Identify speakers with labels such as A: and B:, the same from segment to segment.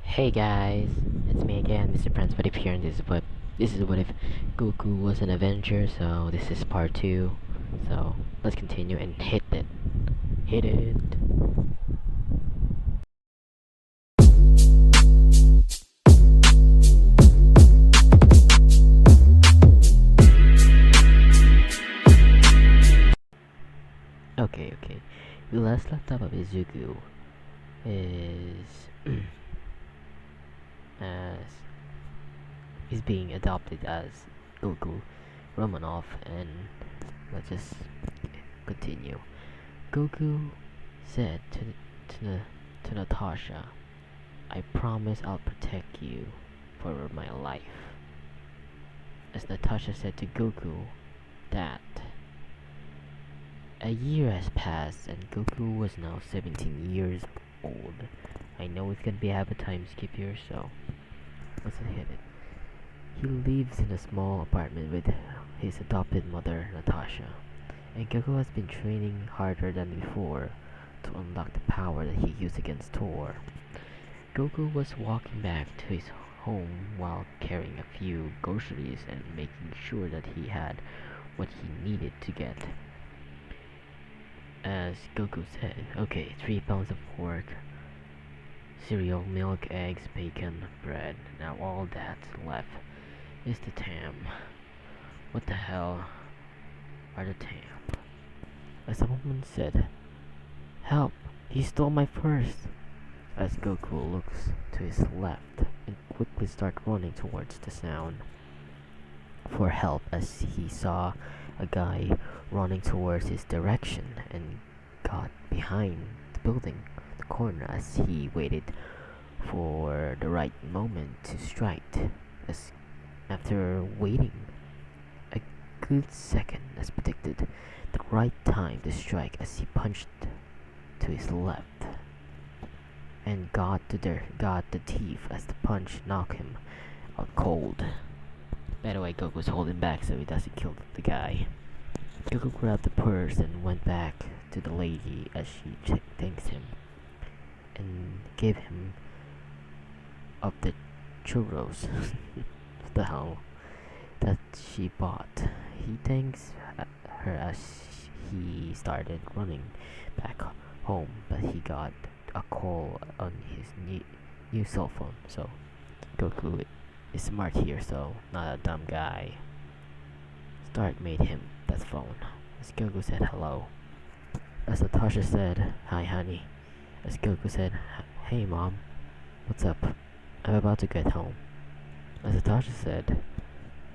A: Hey guys, it's me again, Mr. Prince. But if here, and this is what if Goku was an Avenger. So this is part two. So let's continue and hit it. Hit it. Okay. The last left up of Izuku is as he's being adopted as Goku Romanov, and let's just continue. Goku said to Natasha, "I promise I'll protect you for my life." As Natasha said to Goku that a year has passed and Goku was now 17 years old. I know it's gonna have a time skip here, so let's hit it. He lives in a small apartment with his adopted mother, Natasha, and Goku has been training harder than before to unlock the power that he used against Thor. Goku was walking back to his home while carrying a few groceries and making sure that he had what he needed to get. As Goku said, okay, 3 pounds of pork, cereal, milk, eggs, bacon, bread. Now all that's left is the tam. What the hell are the tam? As a woman said, "Help! He stole my purse!" As Goku looks to his left and quickly starts running towards the sound for help, as he saw a guy running towards his direction and got behind the building, the corner, as he waited for the right moment to strike. As after waiting a good second, as predicted, the right time to strike, as he punched to his left and got the teeth, as the punch knocked him out cold. By the way, Goku's holding back so he doesn't kill the guy. Goku grabbed the purse and went back to the lady as she thanks him and gave him of the churros what the hell that she bought. He thanks her as he started running back home, but he got a call on his new cell phone. So Goku is smart here, so not a dumb guy. Stark made him that phone. As Goku said hello. As Natasha said, "Hi honey." As Goku said, "Hey mom, what's up? I'm about to get home." As Natasha said,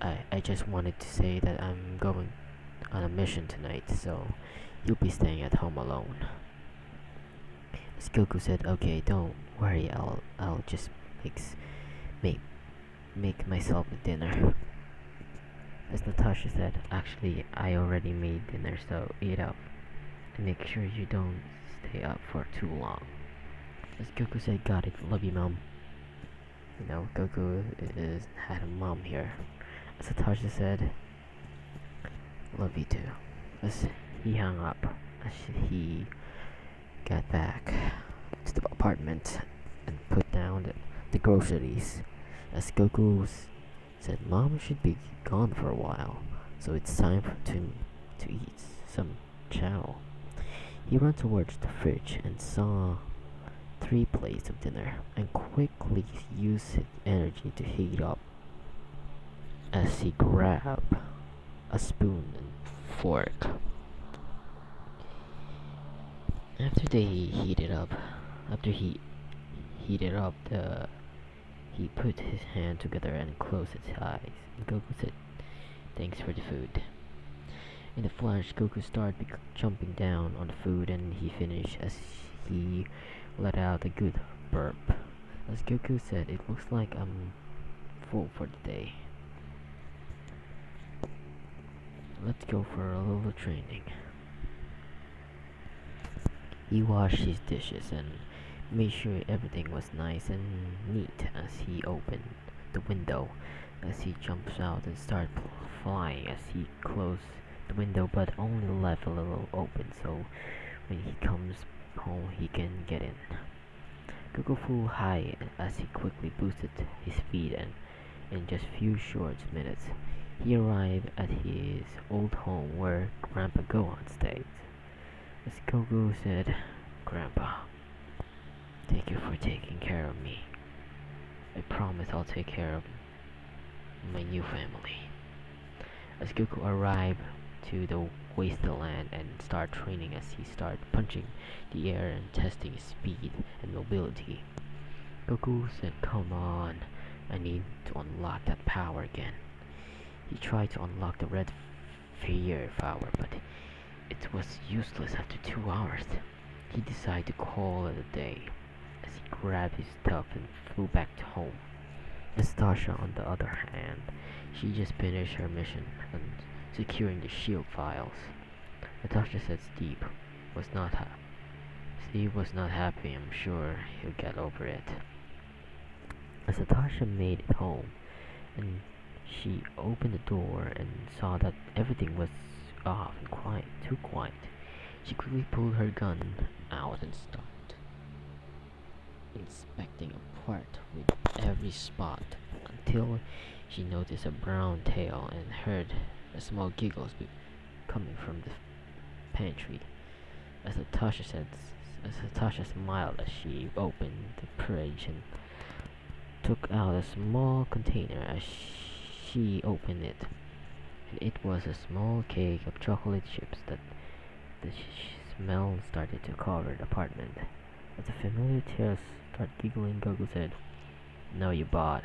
A: I just wanted to say that I'm going on a mission tonight, so you'll be staying at home alone." As Goku said, "Okay, don't worry, I'll just make make myself a dinner." As Natasha said, "Actually, I already made dinner, so eat up and make sure you don't stay up for too long." As Goku said, "Got it, love you mom." You know, Goku had a mom here. As Natasha said, "Love you too." As he hung up, as he got back to the apartment and put down the groceries, as Goku said, "Mom should be gone for a while, so it's time to eat some chow." He ran towards the fridge and saw 3 plates of dinner and quickly used his energy to heat up as he grabbed a spoon and fork. After he heated up he put his hand together and closed his eyes. And Goku said, "Thanks for the food." In the flash, Goku started jumping down on the food, and he finished as he let out a good burp. As Goku said, "It looks like I'm full for the day. Let's go for a little training." He washed his dishes and made sure everything was nice and neat as he opened the window. As he jumps out and starts flying, as he closed the window but only left a little open so when he comes home he can get in. Goku flew high as he quickly boosted his speed, and in just few short minutes, he arrived at his old home where Grandpa Gohan stayed. As Goku said, "Grandpa, thank you for taking care of me. I promise I'll take care of my new family." As Goku arrived to the wasteland and started training, as he started punching the air and testing his speed and mobility, Goku said, "Come on, I need to unlock that power again." He tried to unlock the red fear power, but it was useless after 2 hours. He decided to call it a day, as he grabbed his stuff and flew back to home. Nastasha, on the other hand, she just finished her mission and securing the shield files. Natasha said Steve was not happy. "I'm sure he'll get over it." As Natasha made it home, and she opened the door and saw that everything was off and quiet, too quiet, she quickly pulled her gun out and started inspecting apart with every spot until she noticed a brown tail and heard a small giggles coming from the pantry. As Natasha smiled as she opened the fridge and took out a small container. As she opened it, and it was a small cake of chocolate chips that the smell started to cover the apartment. As the familiar tail started giggling, Goku said, "No, you bought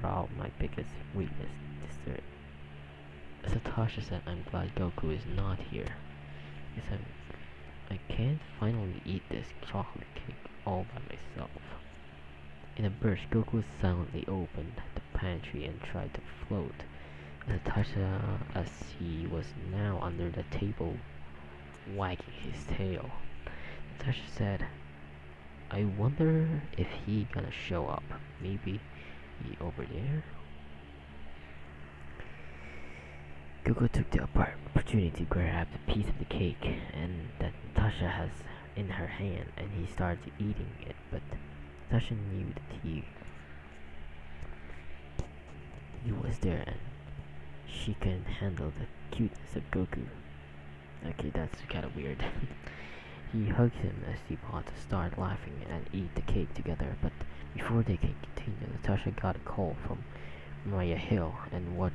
A: all my biggest weakness, dessert." As Natasha said, "I'm glad Goku is not here, because I can't finally eat this chocolate cake all by myself." In a burst, Goku silently opened the pantry and tried to float. Natasha, as he was now under the table, wagging his tail. Natasha said, "I wonder if he gonna show up. Maybe he over there?" Goku took the opportunity to grab a piece of the cake and that Natasha has in her hand, and he started eating it, but Natasha knew that he was there and she couldn't handle the cuteness of Goku. Okay, that's kinda weird. He hugged him as he about to start laughing and eat the cake together, but before they could continue, Natasha got a call from Maria Hill, and what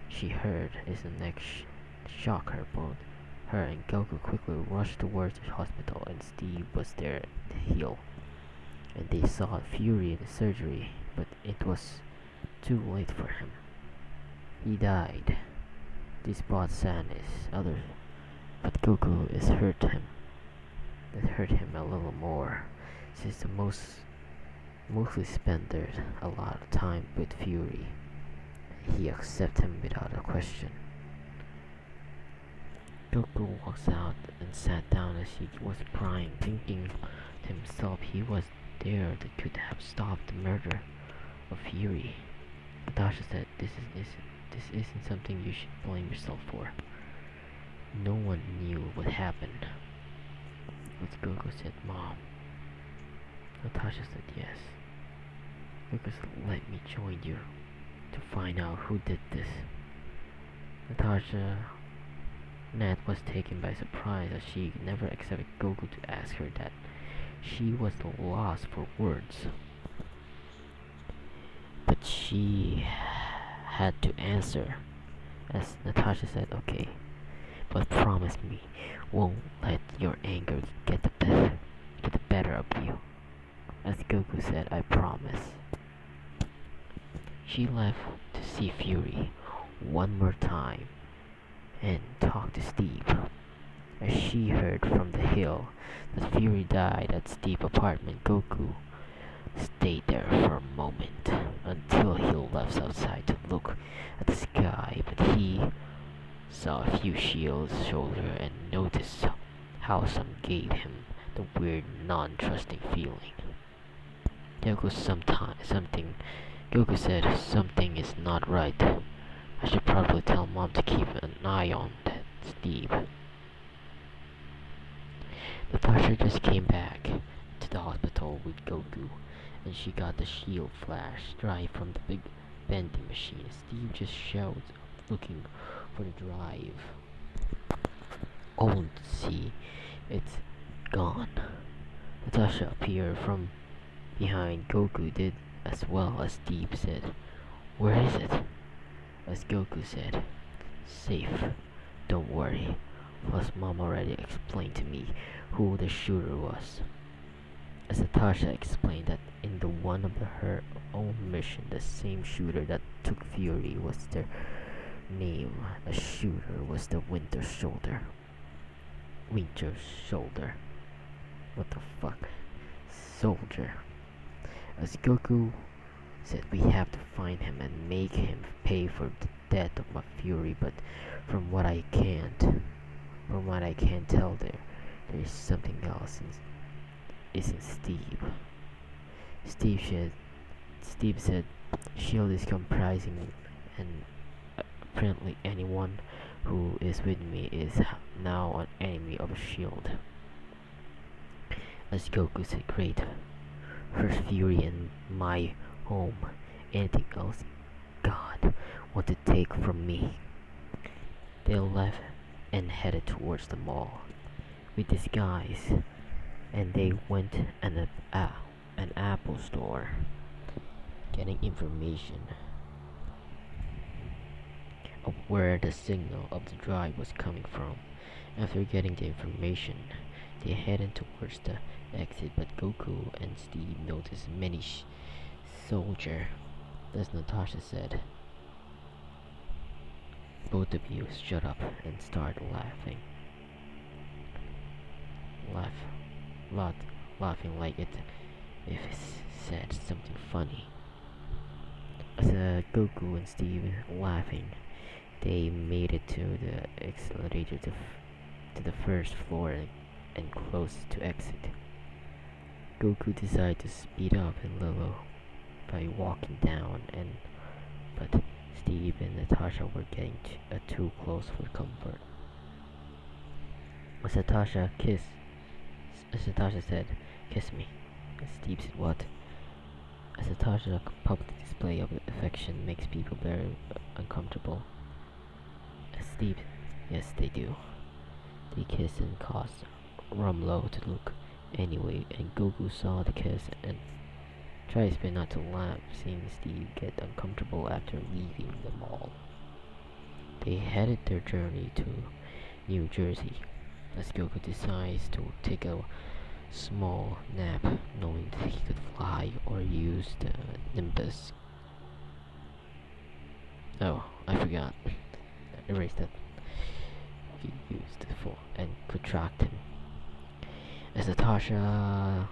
A: she heard is the next shock her. Both her and Goku quickly rushed towards the hospital, and Steve was there to heal. And they saw Fury in the surgery, but it was too late for him. He died. This brought sadness, but Goku is hurt him. That hurt him a little more, since the mostly spent there a lot of time with Fury. He accepted him without a question. Goku walks out and sat down as he was crying, thinking to himself he was there that could have stopped the murder of Fury. Natasha said, this isn't something you should blame yourself for. No one knew what happened." But Goku said, "Mom." Natasha said, "Yes." Goku said, "Let me join you to find out who did this." Nat was taken by surprise, as she never expected Goku to ask her that. She was lost for words. But she had to answer, as Natasha said, "Okay, but promise me won't let your anger get the better of you." As Goku said, "I promise." She left to see Fury one more time and talk to Steve. As she heard from the hill that Fury died at Steve's apartment, Goku stayed there for a moment until he left outside to look at the sky, but he saw a few shields shoulder and noticed how some gave him the weird non-trusting feeling. Goku said, "Something is not right. I should probably tell Mom to keep an eye on that Steve." Natasha just came back to the hospital with Goku, and she got the shield flash drive from the big vending machine. Steve just shouts up looking for the drive. Oh, see, it's gone. Natasha appeared from behind. Goku did as well as Steve said. Where is it? As Goku said. Safe. Don't worry. Plus Mom already explained to me who the shooter was. As Natasha explained that in the one of her own mission, the same shooter that took Fury was their name. The shooter was the Winter Soldier. Winter Soldier. What the fuck? Soldier. As Goku said, we have to find him and make him pay for the death of my Fury, but from what I can tell there is something else. Isn't Steve? Steve said, Shield is comprising, and apparently anyone who is with me is now an enemy of Shield. As Goku said, great. First Fury in my home. Anything else God want to take from me? They left and headed towards the mall with these guys, and they went in an Apple store getting information of where the signal of the drive was coming from. After getting the information, they headed towards the exit, but Goku and Steve noticed many soldier. As Natasha said, both of you shut up and start laughing. Laughing like it if it said something funny. As Goku and Steve laughing, they made it to the accelerator to the first floor and close to exit. Goku decided to speed up a little by walking down, but Steve and Natasha were getting too close for comfort. As Natasha said, "Kiss me." As Steve said, "What?" As Natasha's public display of affection makes people very uncomfortable. As Steve, yes, they do. They kiss and caused Rumlow to look anyway, and Goku saw the kiss and tried his best not to laugh, seeing Steve get uncomfortable after leaving the mall. They headed their journey to New Jersey, as Goku decides to take a small nap, knowing that he could fly or use the Nimbus. Oh, I forgot. Erase that. He used the full and could track him. As Natasha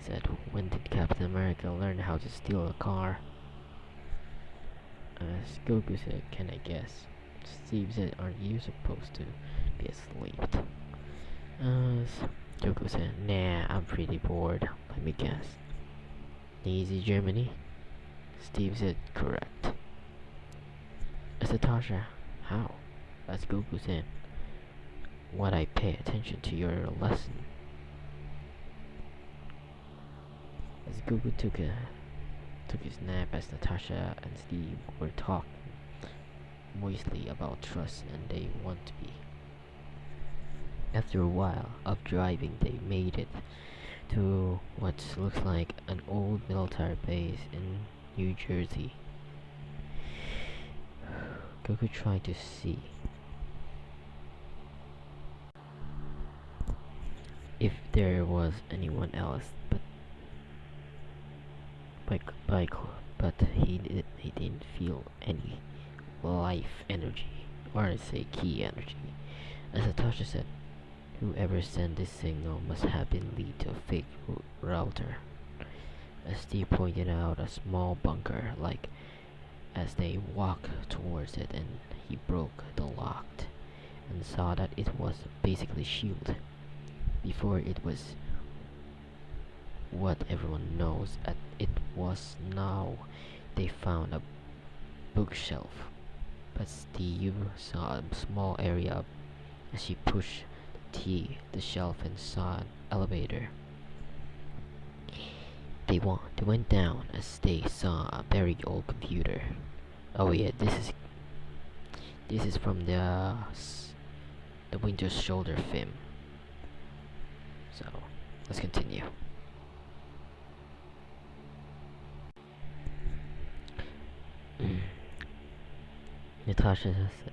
A: said, when did Captain America learn how to steal a car? As Goku said, can I guess? Steve said, aren't you supposed to be asleep? As Goku said, nah, I'm pretty bored. Let me guess. Nazi Germany? Steve said, correct. As Natasha, how? As Goku said, what I pay attention to your lesson. As Goku took his nap, as Natasha and Steve were talking moistly about trust and they want to be. After a while of driving, they made it to what looks like an old military base in New Jersey. Goku tried to see if there was anyone else, but he didn't feel any life energy, or I say key energy. As Natasha said, whoever sent this signal must have been lead to a fake router. As Steve pointed out a small bunker, like as they walked towards it, and he broke the lock and saw that it was basically shield. Before it was what everyone knows that it was. Now they found a bookshelf, but Steve saw a small area as he pushed the shelf and saw an elevator. They went down as they saw a very old computer. Oh yeah, this is from the Winter Soldier film. So let's continue. Natasha said,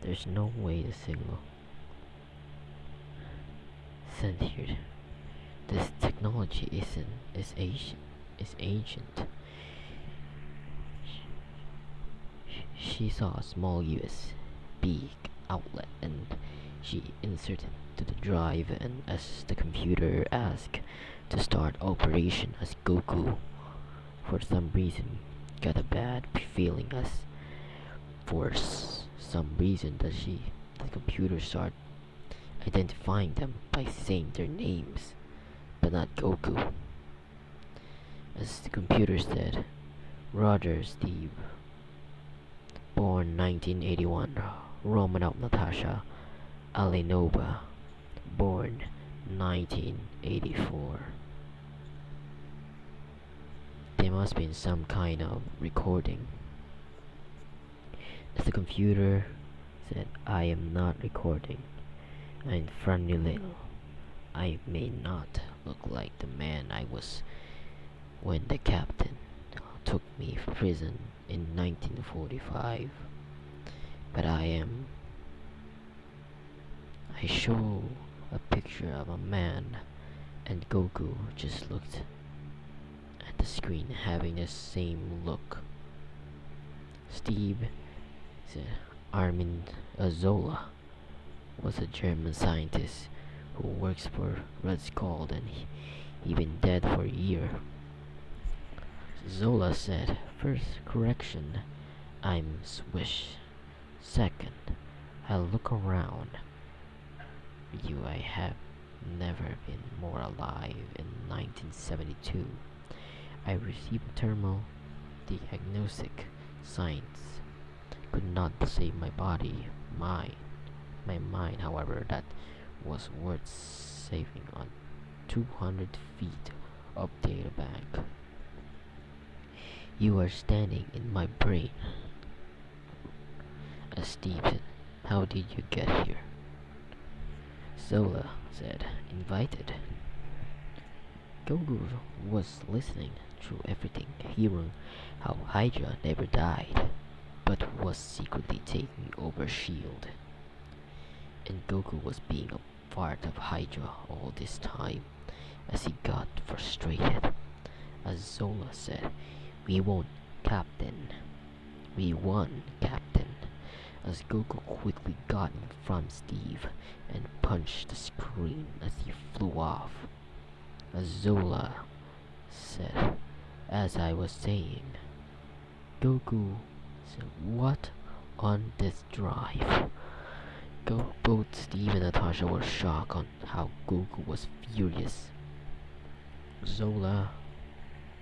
A: "There's no way the signal sent here. This technology is ancient." She saw a small USB outlet and she inserted to the drive, and as the computer asked to start operation, as Goku for some reason got a bad feeling, as for some reason that the computer started identifying them by saying their names but not Goku. As the computer said, "Roger, Steve. Born 1981, Romanov Natasha Alenova. Born 1984. There must be some kind of recording." As the computer said, "I am not recording. I'm friendly little. I may not look like the man I was when the captain took me to prison in 1945, but I am." I show a picture of a man, and Goku just looked at the screen, having the same look. Steve said, "Armin Zola was a German scientist who works for Red Skull, and he been dead for a year." Zola said, "First correction, I'm Swiss. Second, I look around you. I have never been more alive. In 1972, I received a terminal diagnostic. Science could not save my body. My mind, however, that was worth saving on 200 feet of data bank. You are standing in my brain." As Steve said, "How did you get here?" Zola said, "Invited." Goku was listening through everything, hearing how Hydra never died, but was secretly taking over S.H.I.E.L.D. And Goku was being a part of Hydra all this time, as he got frustrated. As Zola said, "We won, Captain. We won, Captain." As Goku quickly got in from Steve and punched the screen as he flew off. As Zola said, "As I was saying, Goku said, what on this drive?" Both Steve and Natasha were shocked on how Goku was furious. Zola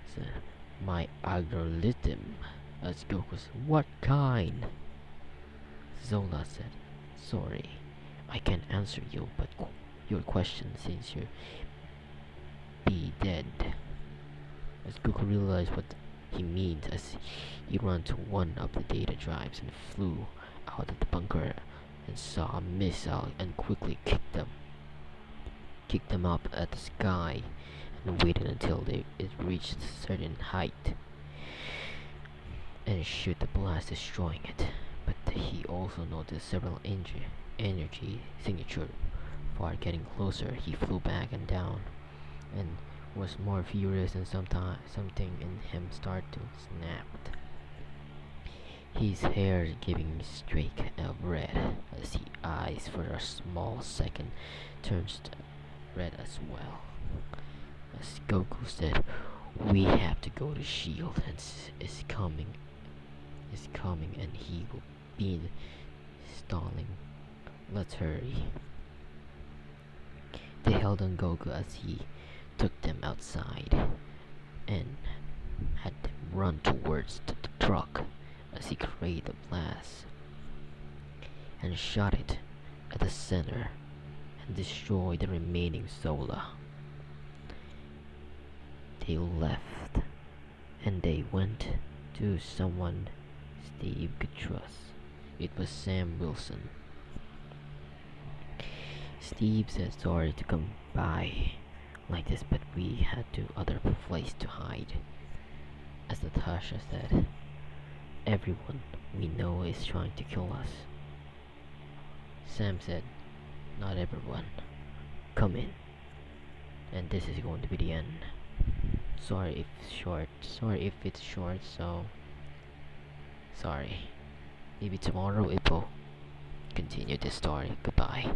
A: said, "My algorithm." As Goku said, "What kind?" Zola said, "Sorry, I can't answer your question since you're be dead." As Goku realized what he means, as he ran to one of the data drives and flew out of the bunker and saw a missile and quickly kicked them up at the sky and waited until it reached a certain height and shoot the blast, destroying it. But he also noticed several energy signature. Far getting closer, he flew back and down and was more furious, and something in him started to snap. His hair giving streak of red as his eyes for a small second turns red as well. As Goku said, "We have to go to S.H.I.E.L.D. and is coming and he will be stalling. Let's hurry." They held on Goku as he took them outside and had them run towards the truck as he created a blast and shot it at the center and destroyed the remaining Zola. They left and they went to someone Steve could trust. It was Sam Wilson. Steve said sorry to come by like this, but we had to other place to hide. As Natasha said, everyone we know is trying to kill us. Sam said, not everyone. Come in. And this is going to be the end. Sorry if it's short, so sorry. Maybe tomorrow it will continue this story. Goodbye.